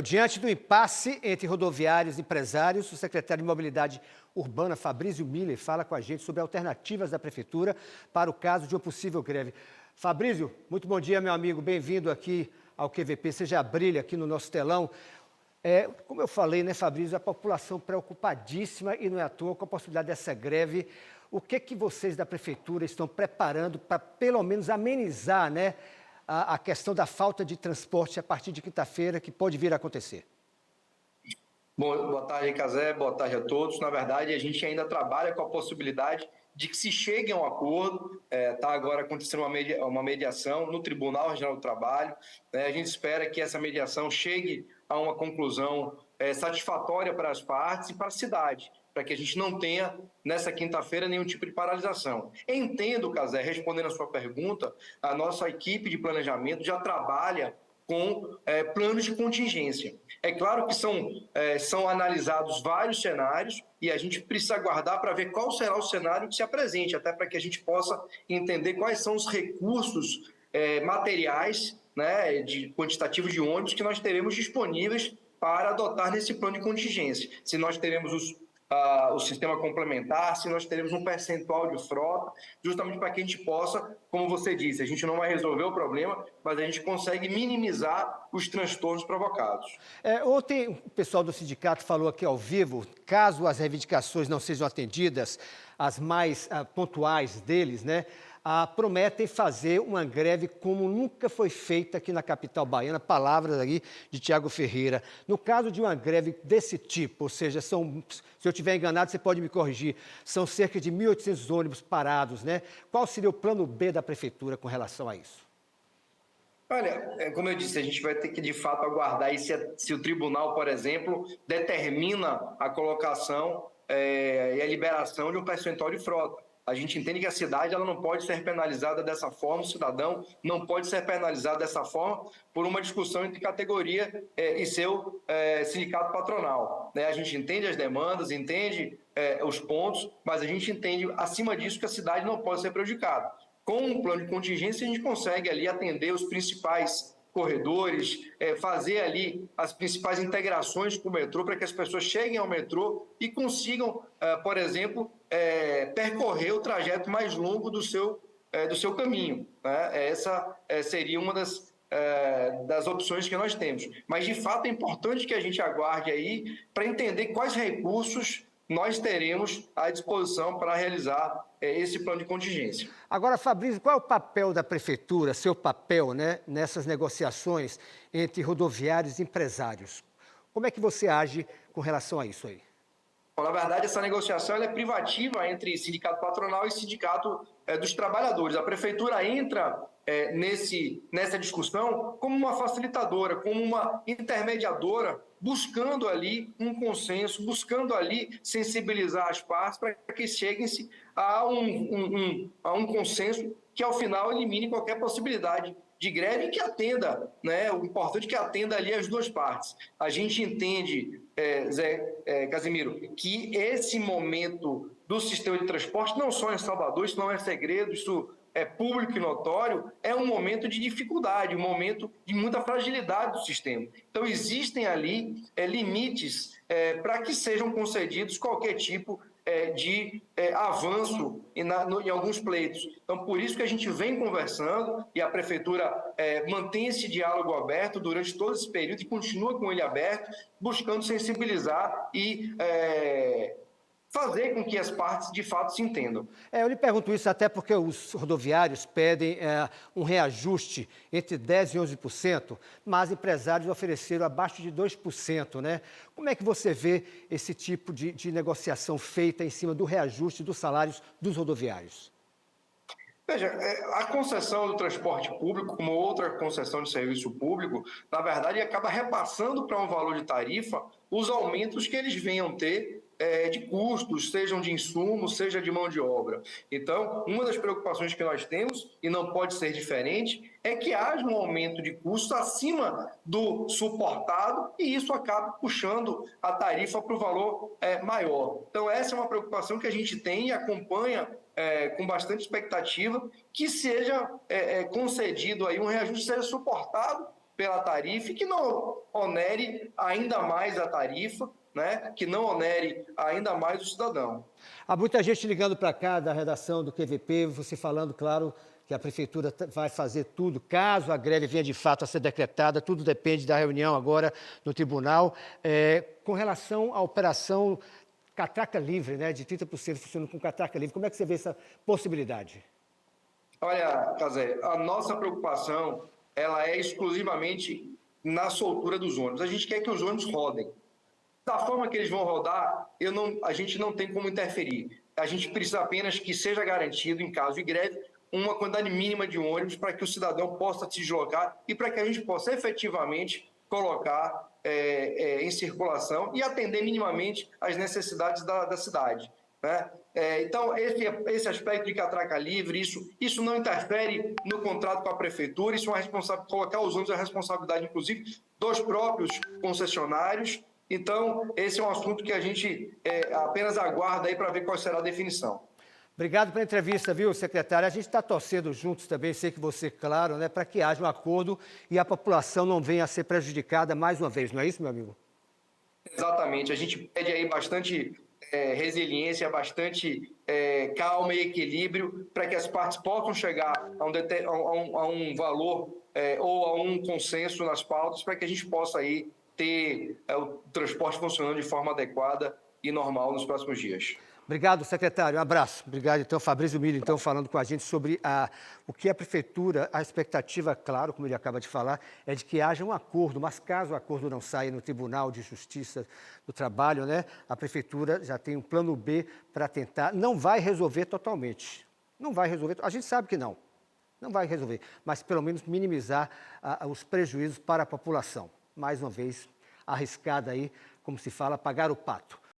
Diante do impasse entre rodoviários e empresários, o secretário de Mobilidade Urbana, Fabrício Miller, fala com a gente sobre alternativas da Prefeitura para o caso de uma possível greve. Fabrício, muito bom dia, meu amigo. Bem-vindo aqui ao QVP. Você já brilha aqui no nosso telão. Como eu falei, né, Fabrício, a população preocupadíssima e não é à toa com a possibilidade dessa greve. O que vocês da Prefeitura estão preparando para, pelo menos, amenizar, né, a questão da falta de transporte a partir de quinta-feira, que pode vir a acontecer? Bom, boa tarde, Cazé, boa tarde a todos. Na verdade, a gente ainda trabalha com a possibilidade de que se chegue a um acordo. Está agora acontecendo uma mediação no Tribunal Regional do Trabalho. A gente espera que essa mediação chegue a uma conclusão satisfatória para as partes e para a cidade, para que a gente não tenha, nessa quinta-feira, nenhum tipo de paralisação. Entendo, Cazé, respondendo a sua pergunta, a nossa equipe de planejamento já trabalha com planos de contingência. É claro que são analisados vários cenários e a gente precisa aguardar para ver qual será o cenário que se apresente, até para que a gente possa entender quais são os recursos materiais, né, quantitativos de ônibus que nós teremos disponíveis para adotar nesse plano de contingência. Se nós teremos o sistema complementar, se nós teremos um percentual de frota, justamente para que a gente possa, como você disse, a gente não vai resolver o problema, mas a gente consegue minimizar os transtornos provocados. Ontem o pessoal do sindicato falou aqui ao vivo, caso as reivindicações não sejam atendidas, as mais pontuais deles, né, prometem fazer uma greve como nunca foi feita aqui na capital baiana, palavras aí de Tiago Ferreira. No caso de uma greve desse tipo, ou seja, se eu estiver enganado, você pode me corrigir, são cerca de 1.800 ônibus parados, né? Qual seria o plano B da Prefeitura com relação a isso? Olha, como eu disse, a gente vai ter que, de fato, aguardar se o tribunal, por exemplo, determina a colocação e a liberação de um percentual de frota. A gente entende que a cidade ela não pode ser penalizada dessa forma, o cidadão não pode ser penalizado dessa forma por uma discussão entre categoria e seu sindicato patronal. A gente entende as demandas, entende os pontos, mas a gente entende, acima disso, que a cidade não pode ser prejudicada. Com um plano de contingência, a gente consegue ali atender os principais corredores, fazer ali as principais integrações com o metrô para que as pessoas cheguem ao metrô e consigam, por exemplo, percorrer o trajeto mais longo do seu caminho. Né? Essa seria uma das opções que nós temos. Mas, de fato, é importante que a gente aguarde aí para entender quais recursos nós teremos à disposição para realizar esse plano de contingência. Agora, Fabrício, qual é o papel da Prefeitura, seu papel, né, nessas negociações entre rodoviários e empresários? Como é que você age com relação a isso aí? Bom, na verdade, essa negociação ela é privativa entre sindicato patronal e sindicato dos trabalhadores. A Prefeitura entra nessa discussão como uma facilitadora, como uma intermediadora, buscando ali um consenso, buscando ali sensibilizar as partes para que cheguem-se a um consenso que, ao final, elimine qualquer possibilidade de greve e que atenda, né? O importante é que atenda ali as duas partes. A gente entende, Casimiro, que esse momento do sistema de transporte, não só em Salvador, isso não é segredo, isso é público e notório, é um momento de dificuldade, um momento de muita fragilidade do sistema. Então, existem ali limites para que sejam concedidos qualquer tipo de avanço em alguns pleitos. Então, por isso que a gente vem conversando e a Prefeitura mantém esse diálogo aberto durante todo esse período e continua com ele aberto, buscando sensibilizar e fazer com que as partes, de fato, se entendam. Eu lhe pergunto isso até porque os rodoviários pedem um reajuste entre 10% e 11%, mas empresários ofereceram abaixo de 2%, né? Como é que você vê esse tipo de negociação feita em cima do reajuste dos salários dos rodoviários? Veja, a concessão do transporte público, como outra concessão de serviço público, na verdade, acaba repassando para um valor de tarifa os aumentos que eles venham ter de custos, sejam de insumos, seja de mão de obra. Então, uma das preocupações que nós temos, e não pode ser diferente, é que haja um aumento de custos acima do suportado e isso acaba puxando a tarifa para o valor maior. Então, essa é uma preocupação que a gente tem e acompanha com bastante expectativa que seja concedido aí um reajuste, seja suportado pela tarifa e que não onere ainda mais a tarifa, né? Que não onere ainda mais o cidadão. Há muita gente ligando para cá da redação do QVP, você falando, claro, que a prefeitura vai fazer tudo, caso a greve venha de fato a ser decretada, tudo depende da reunião agora no tribunal. Com relação à operação catraca livre, né, de 30% funcionando com catraca livre, como é que você vê essa possibilidade? Olha, Cazé, a nossa preocupação ela é exclusivamente na soltura dos ônibus. A gente quer que os ônibus rodem. Da forma que eles vão rodar, a gente não tem como interferir. A gente precisa apenas que seja garantido, em caso de greve, uma quantidade mínima de ônibus para que o cidadão possa se deslocar e para que a gente possa efetivamente colocar em circulação e atender minimamente as necessidades da cidade, né? Então, esse aspecto de catraca livre, isso não interfere no contrato com a prefeitura, isso é uma responsabilidade, colocar os ônibus é a responsabilidade, inclusive, dos próprios concessionários. Então, esse é um assunto que a gente apenas aguarda aí para ver qual será a definição. Obrigado pela entrevista, viu, secretário? A gente está torcendo juntos também, sei que você, claro, né, para que haja um acordo e a população não venha a ser prejudicada mais uma vez, não é isso, meu amigo? Exatamente, a gente pede aí bastante resiliência, bastante calma e equilíbrio para que as partes possam chegar a um valor ou a um consenso nas pautas para que a gente possa aí ter o transporte funcionando de forma adequada e normal nos próximos dias. Obrigado, secretário. Um abraço. Obrigado, então, Fabrício Milho, então, falando com a gente sobre o que a prefeitura, a expectativa, claro, como ele acaba de falar, é de que haja um acordo, mas caso o acordo não saia no Tribunal de Justiça do Trabalho, né, a prefeitura já tem um plano B para tentar, não vai resolver totalmente, não vai resolver, a gente sabe que não vai resolver, mas pelo menos minimizar os prejuízos para a população. Mais uma vez, arriscada aí, como se fala, pagar o pato.